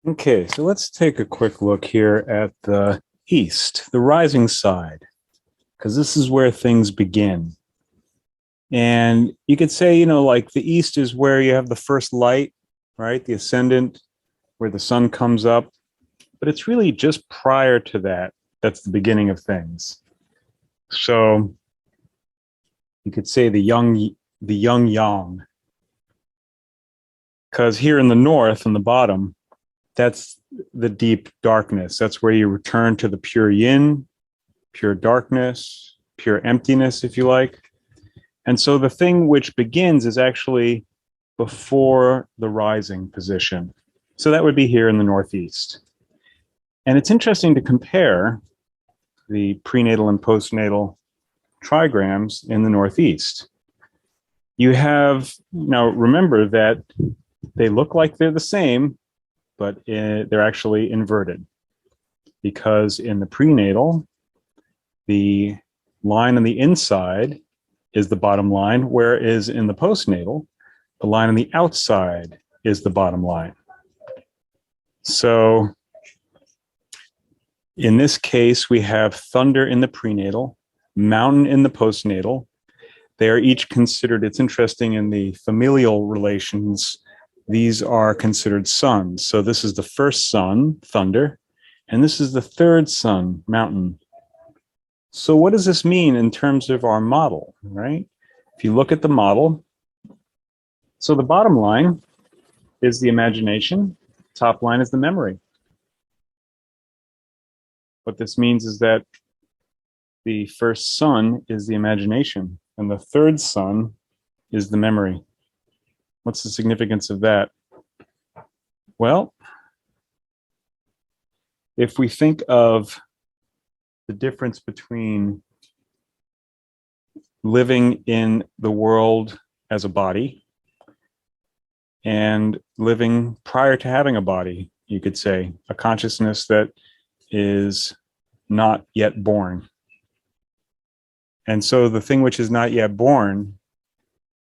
Okay, so let's take a quick look here at the east, the rising side, because this is where things begin. And you could say, like the east is where you have the first light, right? The ascendant, where the sun comes up. But it's really just prior to that, that's the beginning of things. So you could say the young yang, because here in the north, on the bottom, that's the deep darkness. That's where you return to the pure yin, pure darkness, pure emptiness, if you like. And so the thing which begins is actually before the rising position. So that would be here in the northeast. And it's interesting to compare the prenatal and postnatal trigrams in the northeast. You have, now remember that they look like they're the same, but they're actually inverted, because in the prenatal, the line on the inside is the bottom line, whereas in the postnatal, the line on the outside is the bottom line. So in this case, we have thunder in the prenatal, mountain in the postnatal. They are each considered, it's interesting in the familial relations, these are considered suns. So this is the first sun, thunder, and this is the third sun, mountain. So what does this mean in terms of our model, right? If you look at the model, so the bottom line is the imagination, top line is the memory. What this means is that the first sun is the imagination, and the third sun is the memory. What's the significance of that? Well, if we think of the difference between living in the world as a body and living prior to having a body, you could say, a consciousness that is not yet born. And so the thing which is not yet born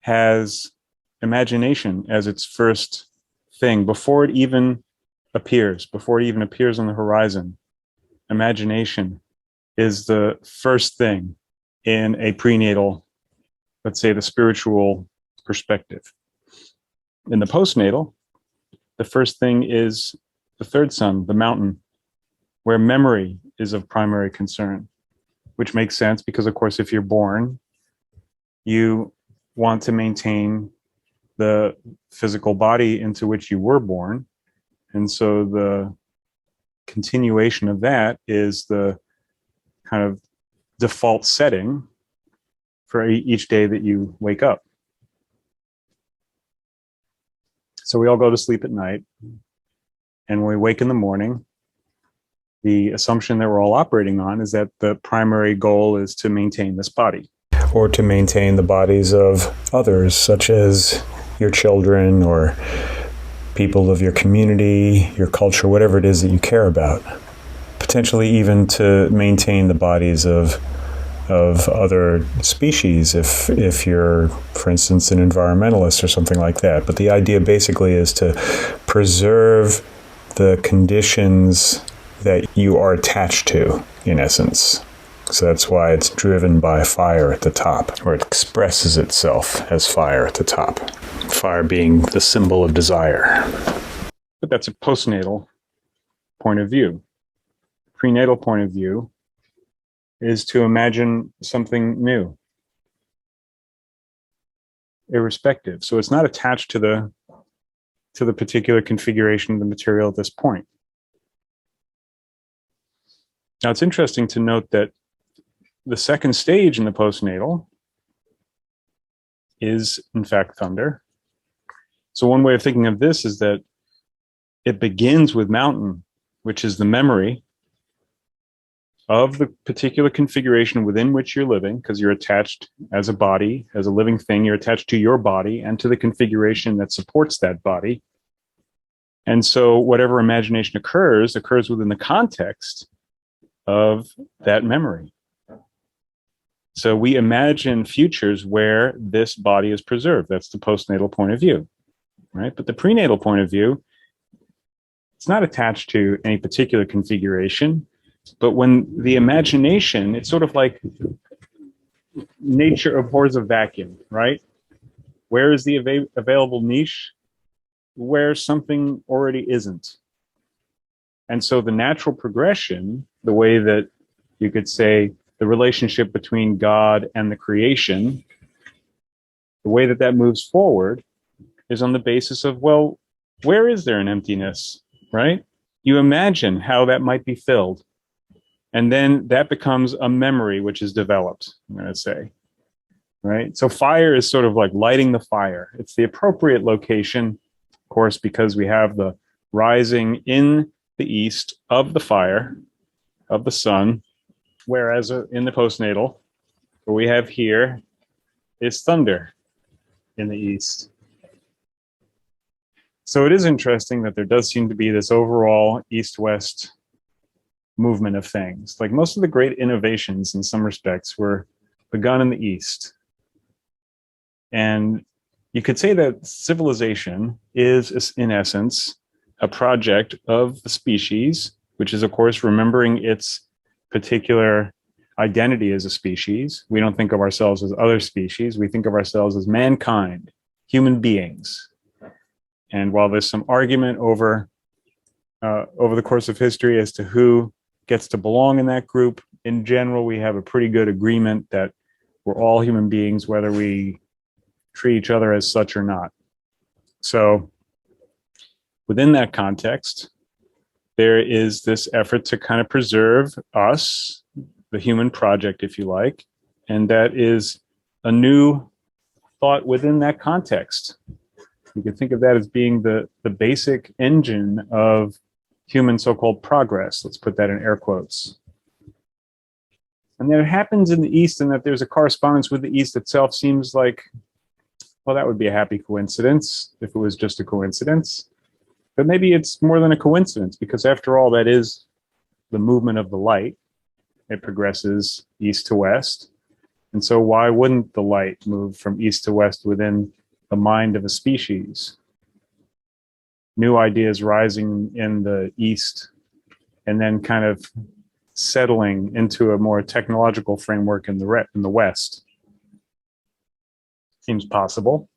has imagination as its first thing before it even appears on the horizon. Imagination is the first thing in a prenatal, let's say the spiritual perspective. In the postnatal, the first thing is the third sun, the mountain, where memory is of primary concern, which makes sense because, of course, if you're born, you want to maintain the physical body into which you were born. And so the continuation of that is the kind of default setting for each day that you wake up. So we all go to sleep at night, and when we wake in the morning, the assumption that we're all operating on is that the primary goal is to maintain this body, or to maintain the bodies of others, such as your children or people of your community, your culture, whatever it is that you care about. Potentially even to maintain the bodies of other species if you're, for instance, an environmentalist or something like that. But the idea basically is to preserve the conditions that you are attached to, in essence. So that's why it's driven by fire at the top, or it expresses itself as fire at the top. Fire being the symbol of desire. But that's a postnatal point of view. Prenatal point of view is to imagine something new, irrespective. So it's not attached to the particular configuration of the material at this point. Now it's interesting to note that the second stage in the postnatal is, in fact, thunder. So one way of thinking of this is that it begins with mountain, which is the memory of the particular configuration within which you're living, because you're attached as a body, as a living thing, you're attached to your body and to the configuration that supports that body. And so whatever imagination occurs within the context of that memory. So we imagine futures where this body is preserved. That's the postnatal point of view, right? But the prenatal point of view It's not attached to any particular configuration, but when the imagination, it's sort of like nature abhors a vacuum, right? Where is the available niche? Where something already isn't. And so the natural progression, the way that you could say the relationship between God and the creation, the way that that moves forward is on the basis of, well, where is there an emptiness, right? You imagine how that might be filled. And then that becomes a memory which is developed, I'm going to say, right? So fire is sort of like lighting the fire. It's the appropriate location, of course, because we have the rising in the east of the fire, of the sun, whereas in the postnatal, what we have here is thunder in the east. So it is interesting that there does seem to be this overall east-west movement of things. Like most of the great innovations in some respects were begun in the east. And you could say that civilization is, in essence, a project of the species, which is, of course, remembering its particular identity as a species. We don't think of ourselves as other species. We think of ourselves as mankind, human beings. And while there's some argument over the course of history as to who gets to belong in that group, in general, we have a pretty good agreement that we're all human beings, whether we treat each other as such or not. So within that context, there is this effort to kind of preserve us, the human project, if you like, and that is a new thought within that context. You could think of that as being the basic engine of human so-called progress. Let's put that in air quotes. And that it happens in the East and that there's a correspondence with the East itself seems like, well, that would be a happy coincidence if it was just a coincidence. But maybe it's more than a coincidence because after all, that is the movement of the light. It progresses east to west. And so why wouldn't the light move from east to west within the mind of a species? New ideas rising in the east and then kind of settling into a more technological framework in the west. Seems possible.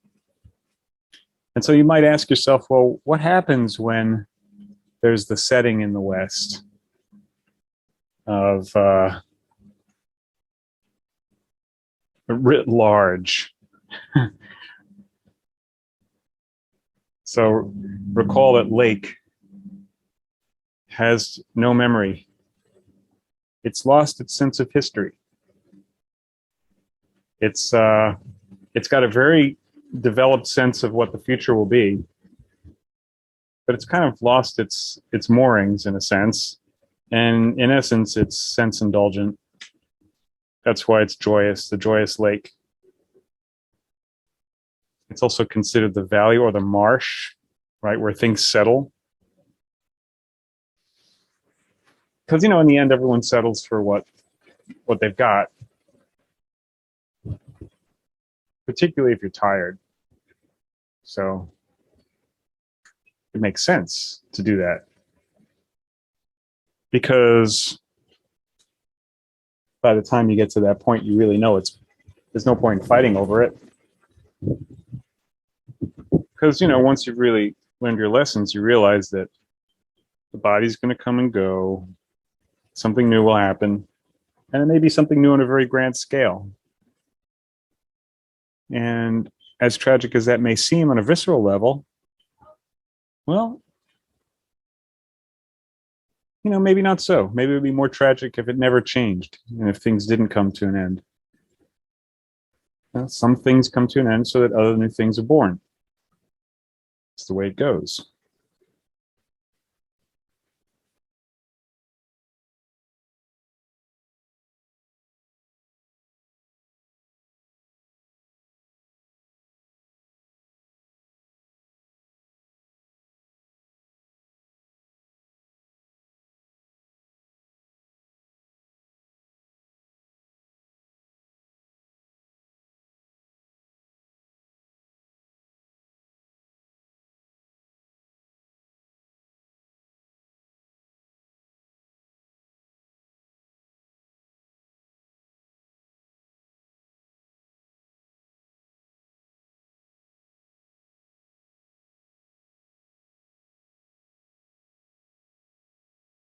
And so you might ask yourself, well, what happens when there's the setting in the west of writ large? So recall that lake has no memory. It's lost its sense of history. It's got a very developed sense of what the future will be, but it's kind of lost its moorings in a sense. And in essence, it's sense indulgent. That's why it's joyous, the joyous lake. It's also considered the valley or the marsh, right, where things settle. Because, in the end, everyone settles for what they've got, particularly if you're tired. So it makes sense to do that. Because by the time you get to that point, you really know there's no point in fighting over it. Because, once you've really learned your lessons, you realize that the body's going to come and go, something new will happen, and it may be something new on a very grand scale. And as tragic as that may seem on a visceral level, well, maybe not so. Maybe it would be more tragic if it never changed and if things didn't come to an end. Some things come to an end so that other new things are born. It's the way it goes.